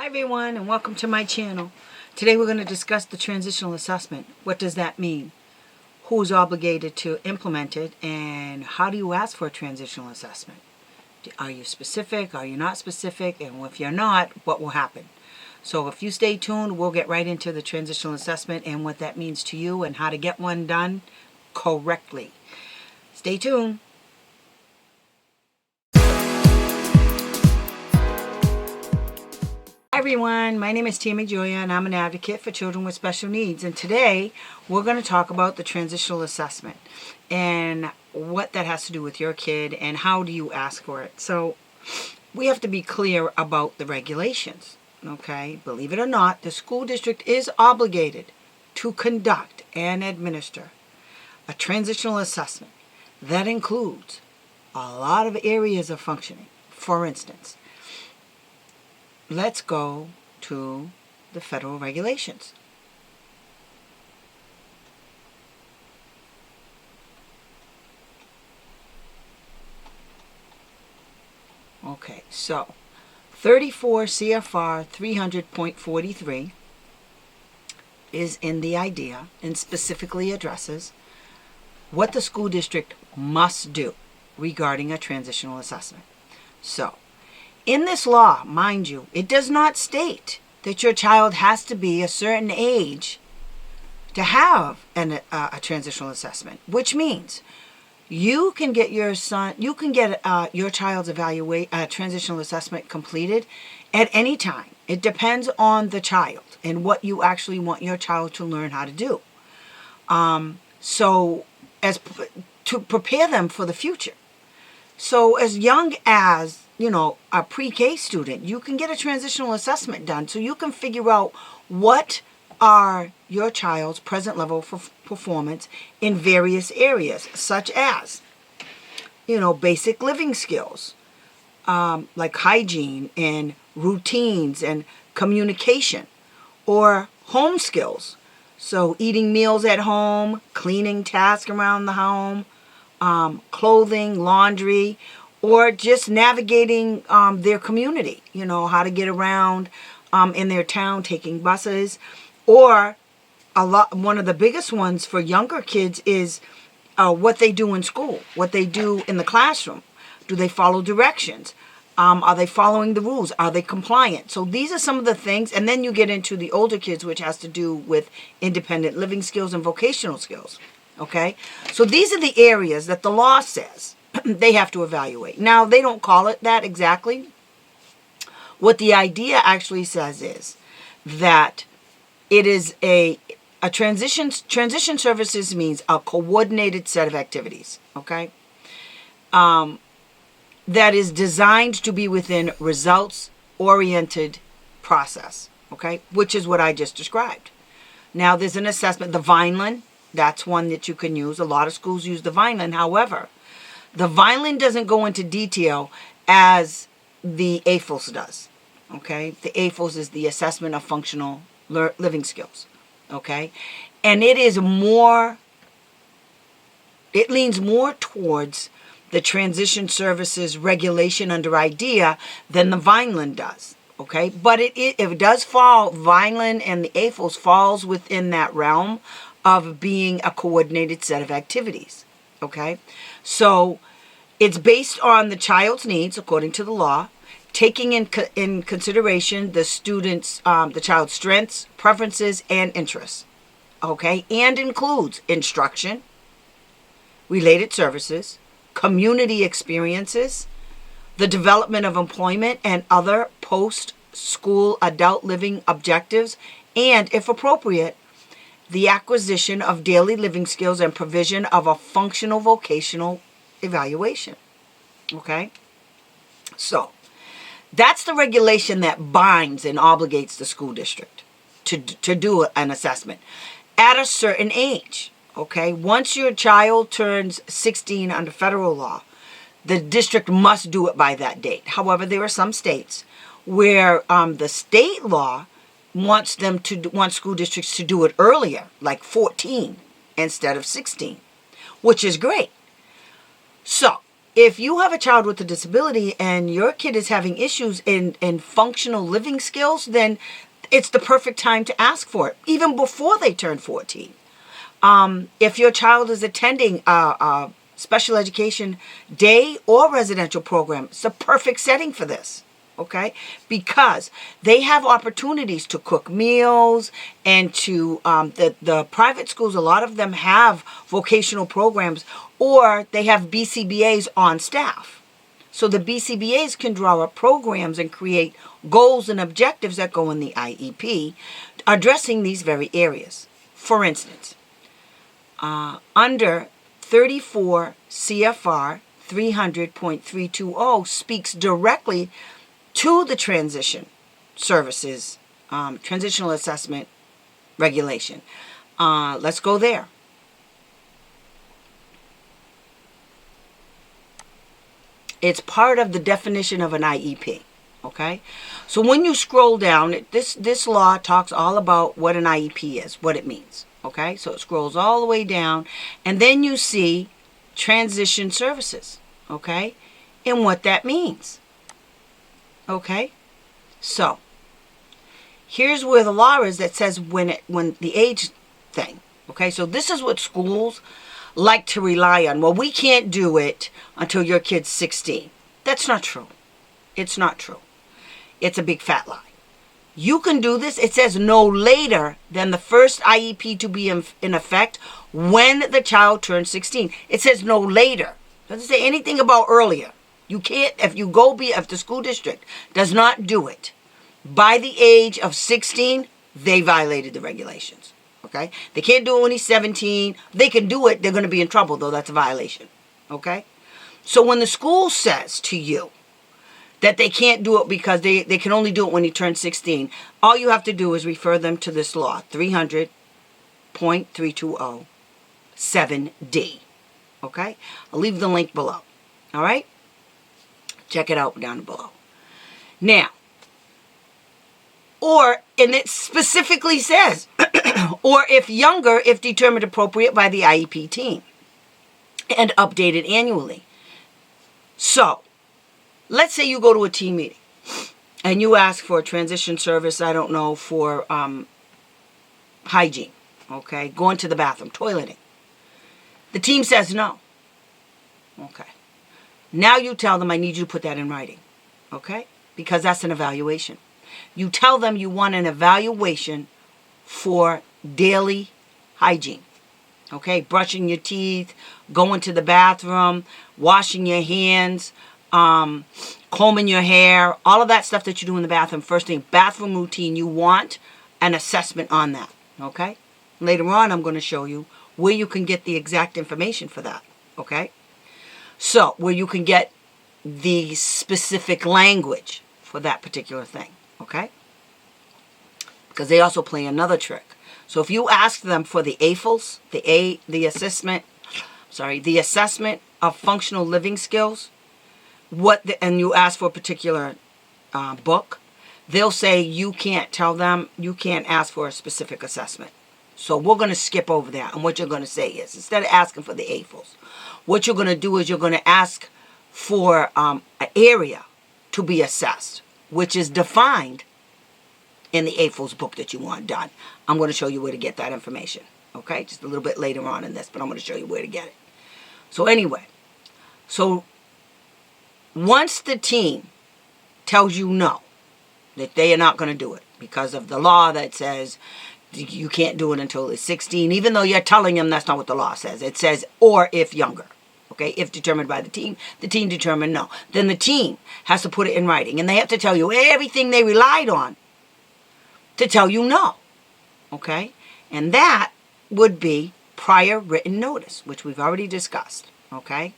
everyone, and welcome to my channel. Today we're going to discuss the transitional assessment. What does that mean? Who's obligated to implement it? And how do you ask for a transitional assessment? Are you specific? Are you not specific? And if you're not, what will happen? So if you stay tuned, we'll get right into the transitional assessment and what that means to you and how to get one done correctly. Stay tuned. Hi everyone, my name is Tami and I'm an advocate for children with special needs, and today we're going to talk about the transitional assessment and what that has to do with your kid and how do you ask for it. So we have to be clear about the regulations, okay? Believe it or not, the school district is obligated to conduct and administer a transitional assessment that includes a lot of areas of functioning. For instance, let's go to the federal regulations. Okay, so 34 CFR 300.43 is in the idea and specifically addresses what the school district must do regarding a transitional assessment. So, in this law, mind you, it does not state that your child has to be a certain age to have a transitional assessment, which means you can get your child's transitional assessment completed at any time. It depends on the child and what you actually want your child to learn how to do. To prepare them for the future. So as young as a pre-K student, you can get a transitional assessment done so you can figure out what are your child's present level of performance in various areas, such as, basic living skills, like hygiene and routines and communication, or home skills. So eating meals at home, cleaning tasks around the home, clothing, laundry, or just navigating their community, how to get around in their town, taking buses. Or one of the biggest ones for younger kids is what they do in school, what they do in the classroom. Do they follow directions? Are they following the rules? Are they compliant? So these are some of the things. And then you get into the older kids, which has to do with independent living skills and vocational skills. Okay? So these are the areas that the law says they have to evaluate. Now, they don't call it that exactly. What the idea actually says is that it is a transition services means a coordinated set of activities, okay? That is designed to be within results-oriented process, okay? Which is what I just described. Now, there's an assessment, the Vineland, that's one that you can use. A lot of schools use the Vineland. However, the Vineland doesn't go into detail as the AFLS does, okay? The AFLS is the Assessment of Functional Living Skills, okay? And it leans more towards the transition services regulation under IDEA than the Vineland does, okay? But it does fall, Vineland and the AFLS falls within that realm of being a coordinated set of activities, okay? So it's based on the child's needs, according to the law, taking in consideration the child's strengths, preferences, and interests, okay? And includes instruction, related services, community experiences, the development of employment and other post-school adult living objectives, and, if appropriate, the acquisition of daily living skills and provision of a functional vocational evaluation. Okay? So, that's the regulation that binds and obligates the school district to do an assessment at a certain age. Okay? Once your child turns 16 under federal law, the district must do it by that date. However, there are some states where the state law wants school districts to do it earlier, like 14 instead of 16, which is great. So if you have a child with a disability and your kid is having issues in functional living skills, then it's the perfect time to ask for it, even before they turn 14. If your child is attending a special education day or residential program, it's a perfect setting for this, okay? Because they have opportunities to cook meals and to, the private schools, a lot of them have vocational programs, or they have BCBAs on staff. So the BCBAs can draw up programs and create goals and objectives that go in the IEP addressing these very areas. For instance, under 34 CFR 300.320 speaks directly to the transition services, transitional assessment regulation. Let's go there. It's part of the definition of an IEP, okay? So when you scroll down, this law talks all about what an IEP is, what it means, okay? So it scrolls all the way down, and then you see transition services, okay? And what that means, okay? So here's where the law is that says when the age thing, okay? So this is what schools like to rely on. Well, we can't do it until your kid's 16. That's not true. It's not true. It's a big fat lie. You can do this. It says no later than the first IEP to be in effect when the child turns 16. It says no later. It doesn't say anything about earlier. You can't, if the school district does not do it by the age of 16, they violated the regulations. Okay? They can't do it when he's 17. They can do it. They're going to be in trouble, though. That's a violation. Okay? So when the school says to you that they can't do it because they can only do it when he turns 16, all you have to do is refer them to this law, 300.320 7D. Okay? I'll leave the link below. All right? Check it out down below. Now, and it specifically says, or if younger, if determined appropriate by the IEP team and updated annually. So, let's say you go to a team meeting and you ask for a transition service, I don't know, for hygiene, okay, going to the bathroom, toileting. The team says no. Okay. Now you tell them, I need you to put that in writing, okay, because that's an evaluation. You tell them you want an evaluation for daily hygiene. Okay, brushing your teeth, going to the bathroom, washing your hands, combing your hair, all of that stuff that you do in the bathroom. First thing, bathroom routine, you want an assessment on that. Okay? Later on, I'm going to show you where you can get the exact information for that. Okay? So, where you can get the specific language for that particular thing. Okay? Because they also play another trick. So if you ask them for the AFLs, the assessment of functional living skills, and you ask for a particular book, they'll say you can't tell them, you can't ask for a specific assessment. So we're going to skip over that. And what you're going to say is, instead of asking for the AFLs, what you're going to do is you're going to ask for an area to be assessed, which is defined in the AFLs book that you want done. I'm going to show you where to get that information. Okay? Just a little bit later on in this, but I'm going to show you where to get it. So anyway, once the team tells you no, that they are not going to do it because of the law that says you can't do it until it's 16, even though you're telling them that's not what the law says. It says, or if younger. Okay, if determined by the team determined no. Then the team has to put it in writing, and they have to tell you everything they relied on to tell you no. Okay? And that would be prior written notice, which we've already discussed. Okay?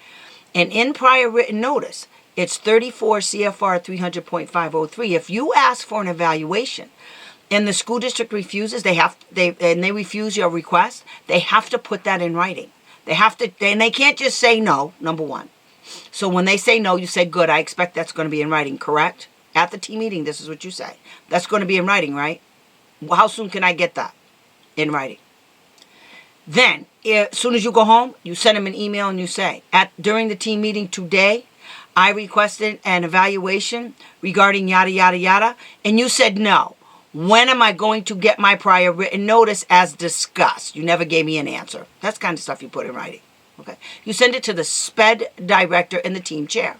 And in prior written notice, it's 34 CFR 300.503. If you ask for an evaluation and the school district refuses, they refuse your request, they have to put that in writing. And they can't just say no, number one. So when they say no, you say, good, I expect that's going to be in writing, correct? At the team meeting, this is what you say. That's going to be in writing, right? How soon can I get that in writing? Then, as soon as you go home, you send them an email and you say, during the team meeting today, I requested an evaluation regarding yada, yada, yada, and you said no. When am I going to get my prior written notice as discussed? You never gave me an answer. That's the kind of stuff you put in writing. Okay. You send it to the SPED director and the team chair.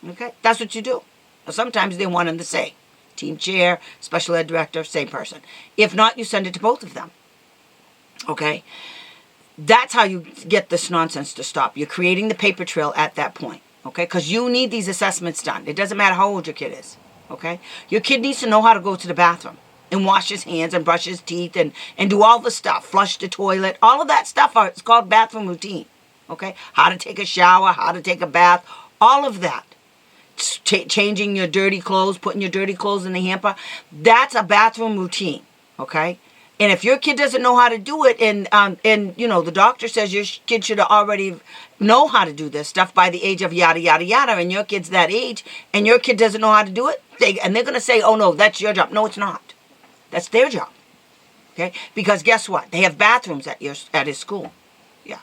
Okay. That's what you do. Sometimes they want them to say team chair, special ed director, same person. If not, you send it to both of them. Okay. That's how you get this nonsense to stop. You're creating the paper trail at that point. Okay. Because you need these assessments done. It doesn't matter how old your kid is. Okay. Your kid needs to know how to go to the bathroom and wash his hands and brush his teeth and do all the stuff. Flush the toilet. All of that stuff. It's called bathroom routine. Okay. How to take a shower, how to take a bath. All of that. Changing your dirty clothes, putting your dirty clothes in the hamper. That's a bathroom routine. Okay. And if your kid doesn't know how to do it, and you know, the doctor says your kid should already know how to do this stuff by the age of yada, yada, yada, and your kid's that age, and your kid doesn't know how to do it, they're going to say, oh, no, that's your job. No, it's not. That's their job. Okay? Because guess what? They have bathrooms at his school. Yeah.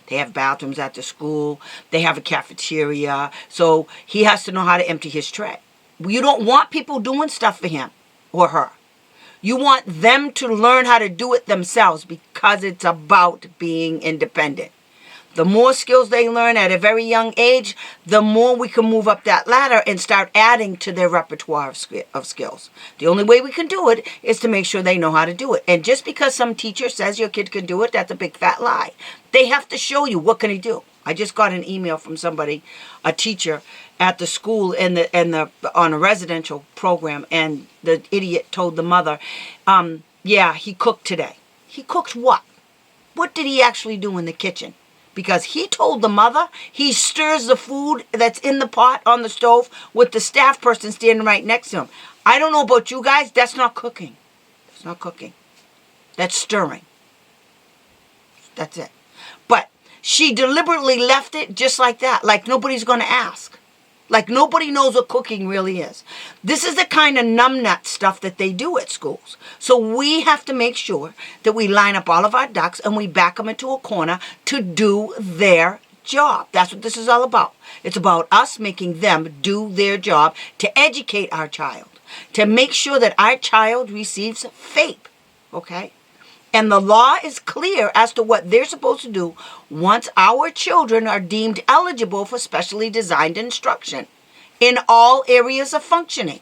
They have bathrooms at the school. They have a cafeteria. So he has to know how to empty his tray. You don't want people doing stuff for him or her. You want them to learn how to do it themselves because it's about being independent. The more skills they learn at a very young age, the more we can move up that ladder and start adding to their repertoire of skills. The only way we can do it is to make sure they know how to do it. And just because some teacher says your kid can do it, that's a big fat lie. They have to show you, what can he do? I just got an email from somebody, a teacher at the school on a residential program, and the idiot told the mother, yeah, he cooked today. He cooked what? What did he actually do in the kitchen? Because he told the mother he stirs the food that's in the pot on the stove with the staff person standing right next to him. I don't know about you guys, that's not cooking. That's not cooking. That's stirring. That's it. But she deliberately left it just like that, like nobody's going to ask. Like nobody knows what cooking really is. This is the kind of numbnut stuff that they do at schools. So we have to make sure that we line up all of our ducks and we back them into a corner to do their job. That's what this is all about. It's about us making them do their job to educate our child, to make sure that our child receives FAPE. Okay? And the law is clear as to what they're supposed to do once our children are deemed eligible for specially designed instruction in all areas of functioning.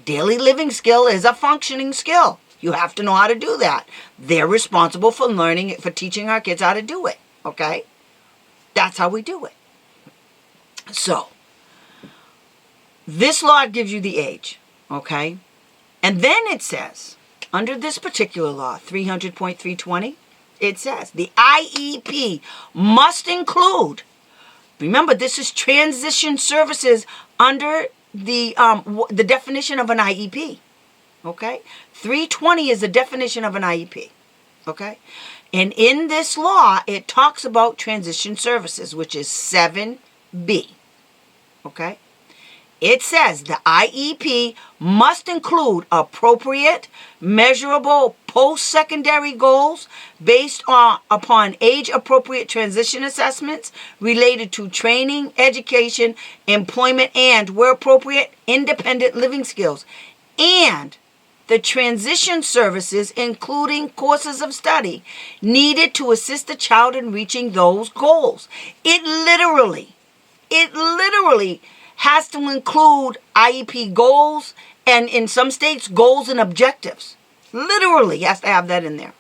Daily living skill is a functioning skill. You have to know how to do that. They're responsible for for teaching our kids how to do it. Okay? That's how we do it. So, this law gives you the age. Okay? And then it says, under this particular law, 300.320, it says the IEP must include, remember this is transition services under the definition of an IEP, okay? 320 is the definition of an IEP, okay? And in this law, it talks about transition services, which is 7B, okay? It says the IEP must include appropriate, measurable post-secondary goals based upon age-appropriate transition assessments related to training, education, employment, and, where appropriate, independent living skills. And the transition services, including courses of study, needed to assist the child in reaching those goals. It literally has to include IEP goals and, in some states, goals and objectives. Literally has to have that in there.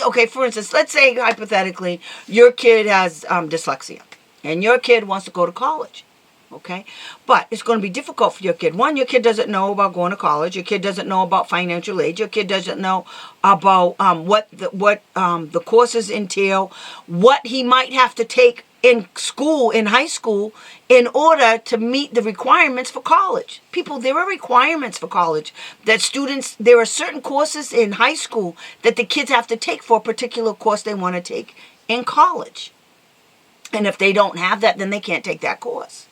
Okay, for instance, let's say hypothetically your kid has dyslexia and your kid wants to go to college. Okay, but it's going to be difficult for your kid. One, your kid doesn't know about going to college. Your kid doesn't know about financial aid. Your kid doesn't know about what the courses entail, what he might have to take in school, in high school, in order to meet the requirements for college. People, there are requirements for college there are certain courses in high school that the kids have to take for a particular course they want to take in college. And if they don't have that, then they can't take that course.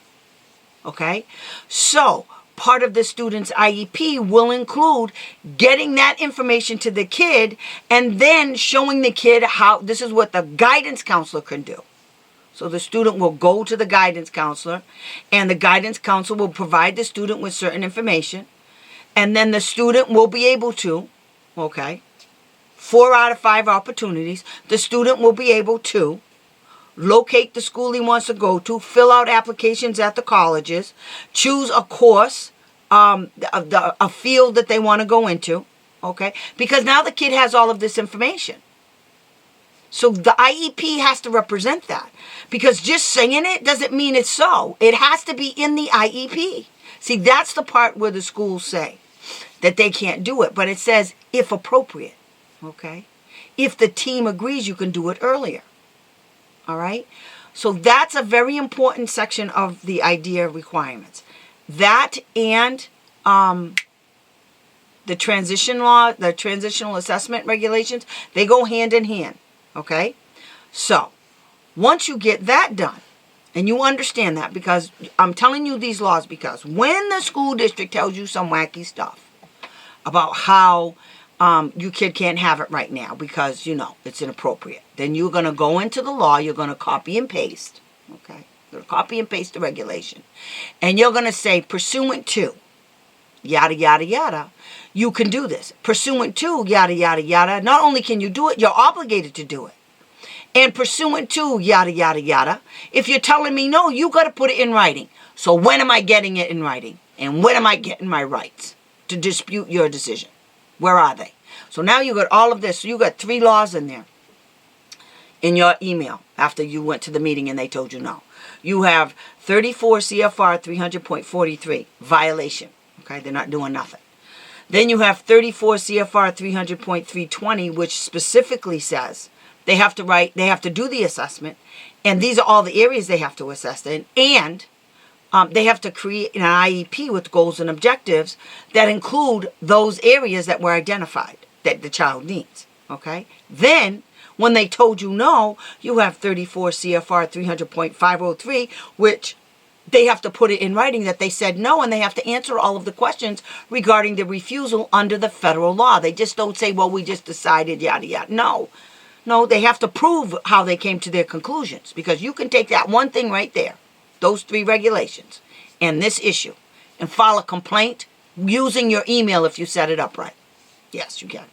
Okay? So, part of the student's IEP will include getting that information to the kid and then showing the kid how this is what the guidance counselor can do. So the student will go to the guidance counselor, and the guidance counselor will provide the student with certain information, and then the student will be able to, 4 out of 5 opportunities, the student will be able to locate the school he wants to go to, fill out applications at the colleges, choose a course, a field that they want to go into, because now the kid has all of this information. So the IEP has to represent that, because just saying it doesn't mean it's so. It has to be in the IEP. See, that's the part where the schools say that they can't do it, but it says if appropriate, If the team agrees, you can do it earlier, all right? So that's a very important section of the IDEA requirements. That and the transition law, the transitional assessment regulations, they go hand in hand, okay? So once you get that done, and you understand that, because I'm telling you these laws because when the school district tells you some wacky stuff about how your kid can't have it right now because, it's inappropriate, then you're going to go into the law, you're going to copy and paste, You're going to copy and paste the regulation. And you're going to say, pursuant to, yada, yada, yada, you can do this. Pursuant to, yada, yada, yada, not only can you do it, you're obligated to do it. And pursuant to, yada, yada, yada, if you're telling me no, you got to put it in writing. So when am I getting it in writing? And when am I getting my rights to dispute your decision? Where are they? So now you got all of this. So you got 3 laws in there in your email after you went to the meeting and they told you no. You have 34 CFR 300.43, violation. They're not doing nothing. Then you have 34 CFR 300.320, which specifically says they have to do the assessment, and these are all the areas they have to assess in, and they have to create an IEP with goals and objectives that include those areas that were identified that the child needs, Then, when they told you no, you have 34 CFR 300.503, which they have to put it in writing that they said no, and they have to answer all of the questions regarding the refusal under the federal law. They just don't say, well, we just decided, yada, yada. No, they have to prove how they came to their conclusions, because you can take that one thing right there, those 3 regulations, and this issue, and file a complaint using your email if you set it up right. Yes, you can.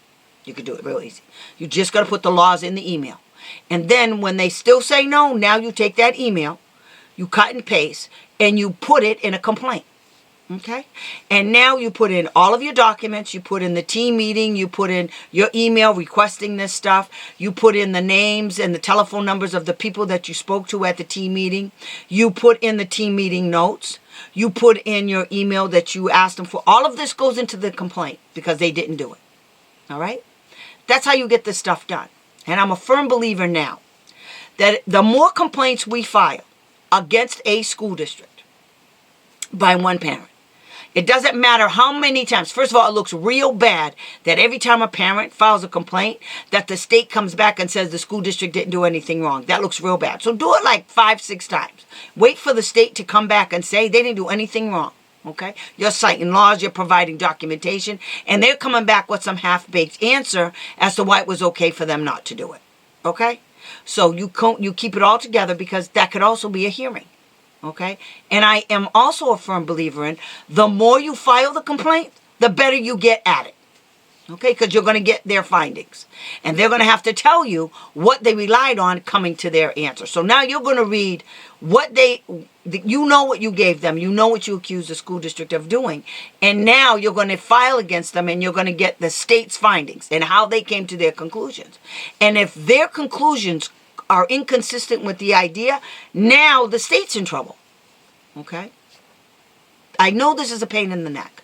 You can do it real easy. You just got to put the laws in the email. And then when they still say no, now you take that email, you cut and paste, and you put it in a complaint. And now you put in all of your documents, you put in the team meeting, you put in your email requesting this stuff, you put in the names and the telephone numbers of the people that you spoke to at the team meeting, you put in the team meeting notes, you put in your email that you asked them for. All of this goes into the complaint because they didn't do it. All right? That's how you get this stuff done. And I'm a firm believer now that the more complaints we file against a school district by one parent, it doesn't matter how many times. First of all, it looks real bad that every time a parent files a complaint, that the state comes back and says the school district didn't do anything wrong. That looks real bad. So do it like 5, 6 times. Wait for the state to come back and say they didn't do anything wrong. You're citing laws, you're providing documentation, and they're coming back with some half-baked answer as to why it was okay for them not to do it. So you keep it all together, because that could also be a hearing. And I am also a firm believer in the more you file the complaint, the better you get at it. Because you're going to get their findings. And they're going to have to tell you what they relied on coming to their answer. So now you're going to read what you know what you gave them. You know what you accused the school district of doing. And now you're going to file against them, and you're going to get the state's findings and how they came to their conclusions. And if their conclusions are inconsistent with the idea, now the state's in trouble. I know this is a pain in the neck.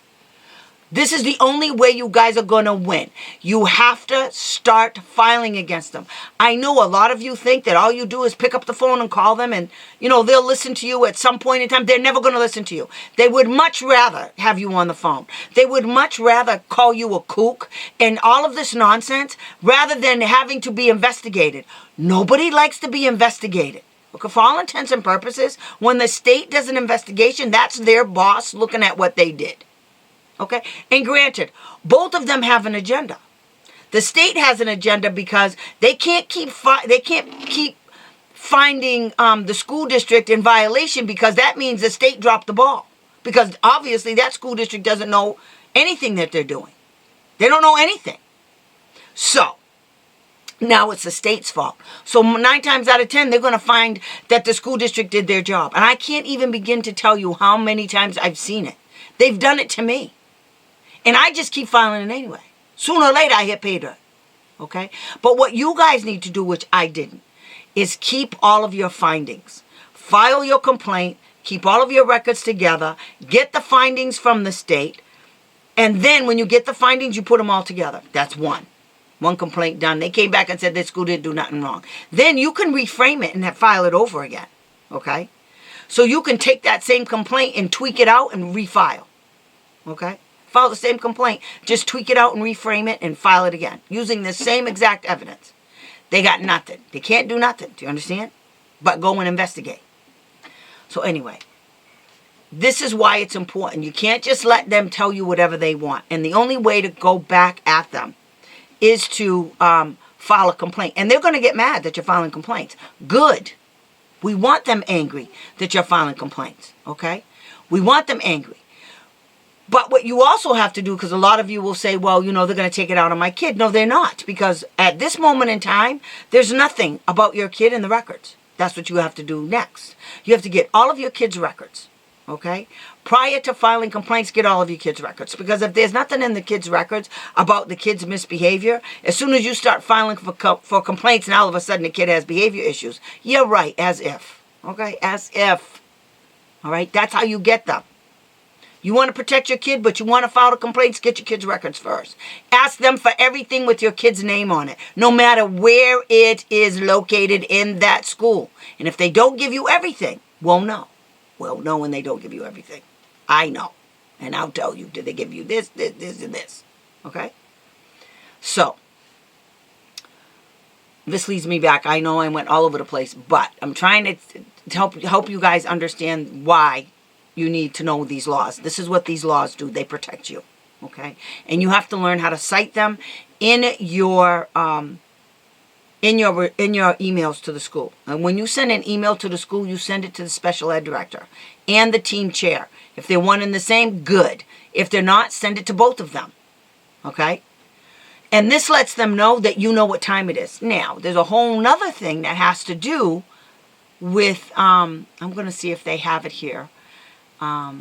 This is the only way you guys are going to win. You have to start filing against them. I know a lot of you think that all you do is pick up the phone and call them, and, they'll listen to you at some point in time. They're never going to listen to you. They would much rather have you on the phone. They would much rather call you a kook and all of this nonsense rather than having to be investigated. Nobody likes to be investigated. Okay, for all intents and purposes, when the state does an investigation, that's their boss looking at what they did. Okay? And granted, both of them have an agenda. The state has an agenda because they can't keep finding the school district in violation, because that means the state dropped the ball. Because obviously that school district doesn't know anything that they're doing. They don't know anything. So now it's the state's fault. So 9 times out of 10, they're going to find that the school district did their job. And I can't even begin to tell you how many times I've seen it. They've done it to me. And I just keep filing it anyway. Sooner or later, I hit pay dirt. Okay? But what you guys need to do, which I didn't, is keep all of your findings. File your complaint. Keep all of your records together. Get the findings from the state. And then when you get the findings, you put them all together. That's one. One complaint done. They came back and said this school didn't do nothing wrong. Then you can reframe it and file it over again. Okay? So you can take that same complaint and tweak it out and refile. Okay? File the same complaint. Just tweak it out and reframe it and file it again. Using the same exact evidence. They got nothing. They can't do nothing. Do you understand? But go and investigate. So anyway, this is why it's important. You can't just let them tell you whatever they want. And the only way to go back at them is to file a complaint. And they're going to get mad that you're filing complaints. Good. We want them angry that you're filing complaints. Okay? We want them angry. But what you also have to do, because a lot of you will say, well, you know, they're going to take it out on my kid. No, they're not. Because at this moment in time, there's nothing about your kid in the records. That's what you have to do next. You have to get all of your kids' records. Okay? Prior to filing complaints, get all of your kids' records. Because if there's nothing in the kids' records about the kid's misbehavior, as soon as you start filing for complaints and all of a sudden the kid has behavior issues, you're right, as if. Okay? As if. All right? That's how you get them. You want to protect your kid, but you want to file the complaints, get your kids' records first. Ask them for everything with your kid's name on it, no matter where it is located in that school. And if they don't give you everything, we'll know. We'll know when they don't give you everything. I know. And I'll tell you, did they give you this, this, this, and this? Okay? So, this leads me back. I know I went all over the place, but I'm trying to help you guys understand why you need to know these laws. This is what these laws do. They protect you. Okay? And you have to learn how to cite them in your emails to the school. And when you send an email to the school, you send it to the special ed director and the team chair. If they're one and the same, good. If they're not, send it to both of them. Okay? And this lets them know that you know what time it is. Now, there's a whole nother thing that has to do with, I'm going to see if they have it here. PA.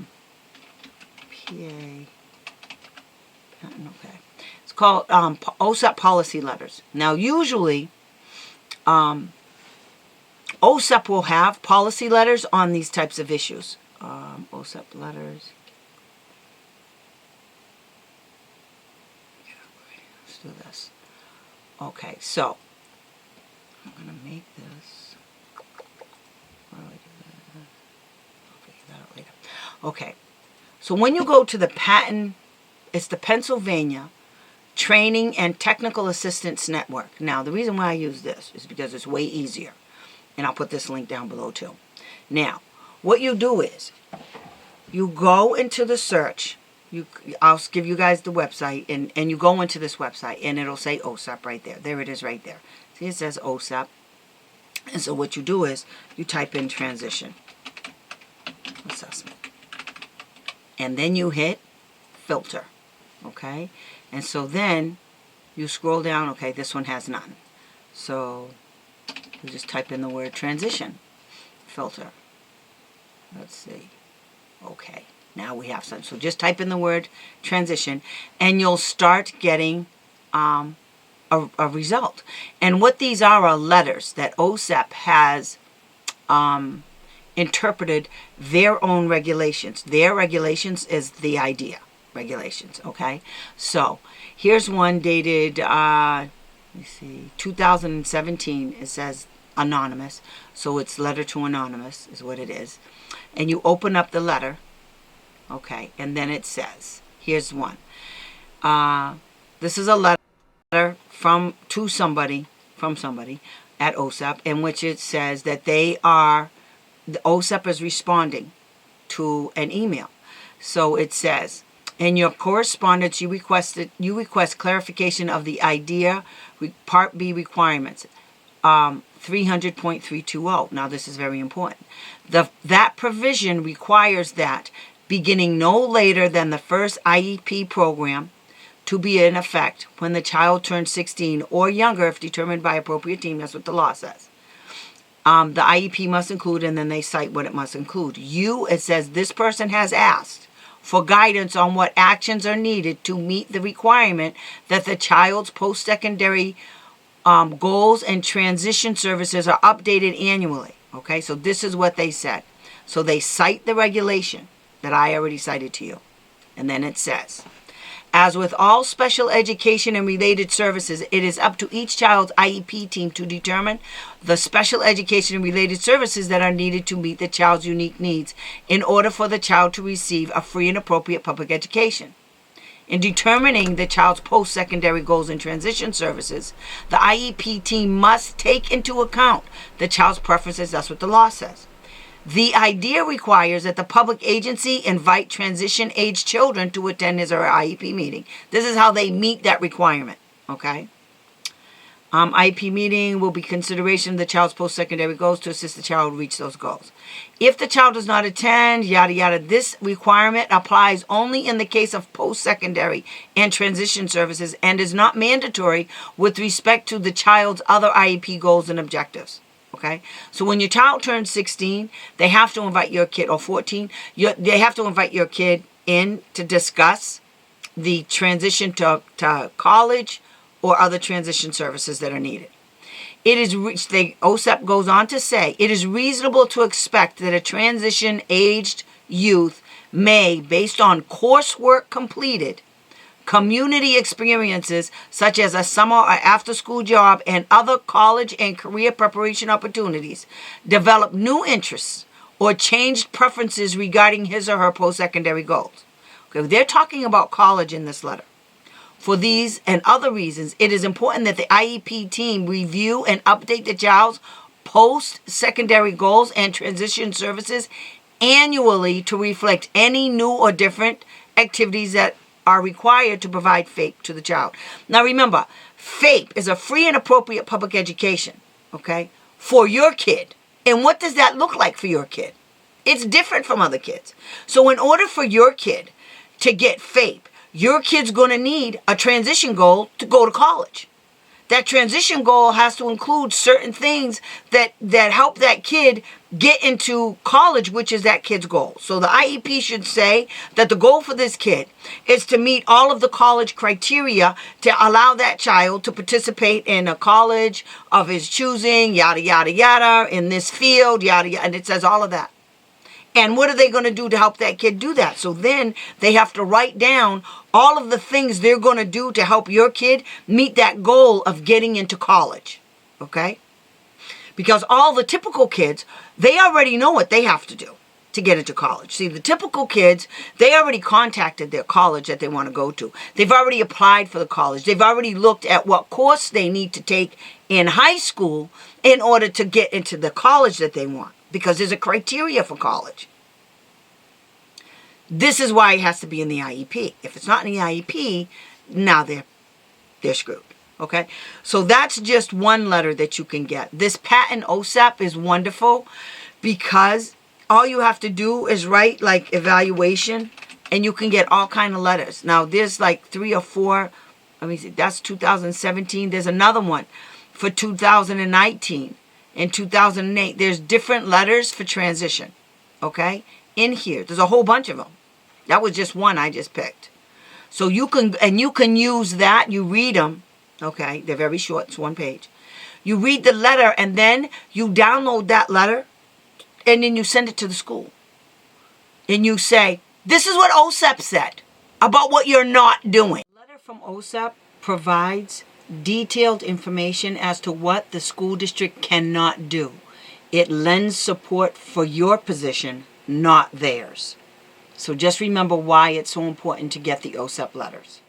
Okay. It's called Osap policy letters. Now, usually, Osap will have policy letters on these types of issues. Osap letters. Let's do this. Okay, so I'm going to make this. Where do I do that? I'll figure that out later. Okay, so when you go to the patent, it's the Pennsylvania Training and Technical Assistance Network. Now, the reason why I use this is because it's way easier. And I'll put this link down below too. Now, what you do is, you go into the search. I'll give you guys the website, and you go into this website, and it'll say OSAP right there. There it is right there. See, it says OSAP. And so what you do is, you type in Transition Assessment. And then you hit Filter. Okay? And so then, you scroll down. Okay, this one has none. So, you just type in the word Transition. Filter. Let's see. Okay. Now we have some. So just type in the word Transition, and you'll start getting a result. And what these are letters that OSAP has interpreted their own regulations. Their regulations is the idea. Regulations, okay? So, here's one dated, let me see, 2017. It says Anonymous. So, it's letter to Anonymous is what it is. And you open up the letter, okay? And then it says, here's one. This is a letter from somebody, at Osap, in which it says that the Osap is responding to an email. So it says, in your correspondence, you request clarification of the IDEA Part B requirements, 300.320. Now, this is very important. That provision requires that beginning no later than the first IEP program to be in effect when the child turns 16 or younger, if determined by appropriate team. That's what the law says. The IEP must include, and then they cite what it must include. It says this person has asked for guidance on what actions are needed to meet the requirement that the child's post-secondary goals and transition services are updated annually. Okay, so this is what they said. So they cite the regulation that I already cited to you. And then it says, as with all special education and related services, it is up to each child's IEP team to determine the special education and related services that are needed to meet the child's unique needs in order for the child to receive a free and appropriate public education. In determining the child's post-secondary goals and transition services, the IEP team must take into account the child's preferences. That's what the law says. The IDEA requires that the public agency invite transition-age children to attend his or her IEP meeting. This is how they meet that requirement, okay? IEP meeting will be consideration of the child's post-secondary goals to assist the child reach those goals. If the child does not attend, yada, yada, this requirement applies only in the case of post-secondary and transition services and is not mandatory with respect to the child's other IEP goals and objectives. Okay, so when your child turns 16, they have to invite your kid, or 14, they have to invite your kid in to discuss the transition to college or other transition services that are needed. OSAP goes on to say, it is reasonable to expect that a transition-aged youth may, based on coursework completed, community experiences such as a summer or after-school job and other college and career preparation opportunities, develop new interests or changed preferences regarding his or her post-secondary goals. Okay, they're talking about college in this letter. For these and other reasons, it is important that the IEP team review and update the child's post-secondary goals and transition services annually to reflect any new or different activities that are required to provide FAPE to the child. Now remember, FAPE is a free and appropriate public education, okay, for your kid. And what does that look like for your kid? It's different from other kids. So in order for your kid to get FAPE, your kid's going to need a transition goal to go to college. That transition goal has to include certain things that help that kid get into college, which is that kid's goal. So the IEP should say that the goal for this kid is to meet all of the college criteria to allow that child to participate in a college of his choosing, yada, yada, yada, in this field, yada, yada, and it says all of that. And what are they going to do to help that kid do that? So then they have to write down all of the things they're going to do to help your kid meet that goal of getting into college, okay? Because all the typical kids, they already know what they have to do to get into college. See, the typical kids, they already contacted their college that they want to go to. They've already applied for the college. They've already looked at what course they need to take in high school in order to get into the college that they want, because there's a criteria for college. This is why it has to be in the IEP. If it's not in the IEP, now they're screwed. Okay? So that's just one letter that you can get. This patent OSAP is wonderful because all you have to do is write like evaluation and you can get all kind of letters. Now there's like 3 or 4, let me see, that's 2017. There's another one for 2019 and 2008. There's different letters for transition. Okay? In here. There's a whole bunch of them. That was just one I just picked. So you can use that. You read them. Okay? They're very short. It's 1 page. You read the letter and then you download that letter and then you send it to the school. And you say, this is what OSAP said about what you're not doing. The letter from OSAP provides detailed information as to what the school district cannot do. It lends support for your position, not theirs. So just remember why it's so important to get the OSAP letters.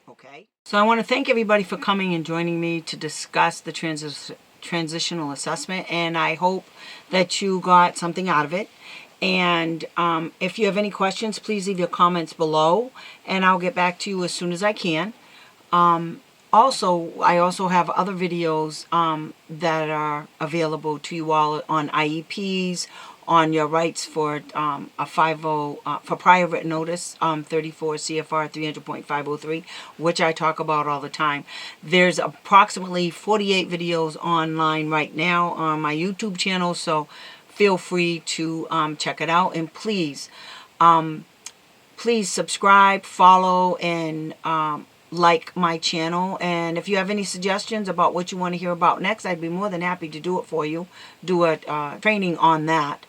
Okay? So I want to thank everybody for coming and joining me to discuss the Transitional Assessment, and I hope that you got something out of it. And if you have any questions, please leave your comments below, and I'll get back to you as soon as I can. I also have other videos that are available to you all on IEPs, on your rights for a 50 for prior written notice, 34 CFR 300.503, which I talk about all the time. There's approximately 48 videos online right now on my YouTube channel, so feel free to check it out. And please subscribe, follow, and like my channel. And if you have any suggestions about what you want to hear about next, I'd be more than happy to do it for you. Do a training on that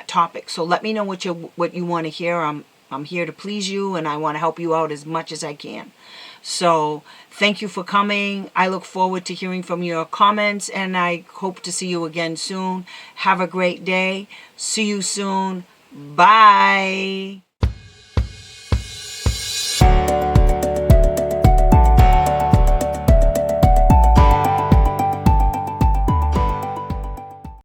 topic. So let me know what you want to hear. I'm here to please you, and I want to help you out as much as I can. So thank you for coming. I look forward to hearing from your comments, and I hope to see you again soon. Have a great day. See you soon. Bye.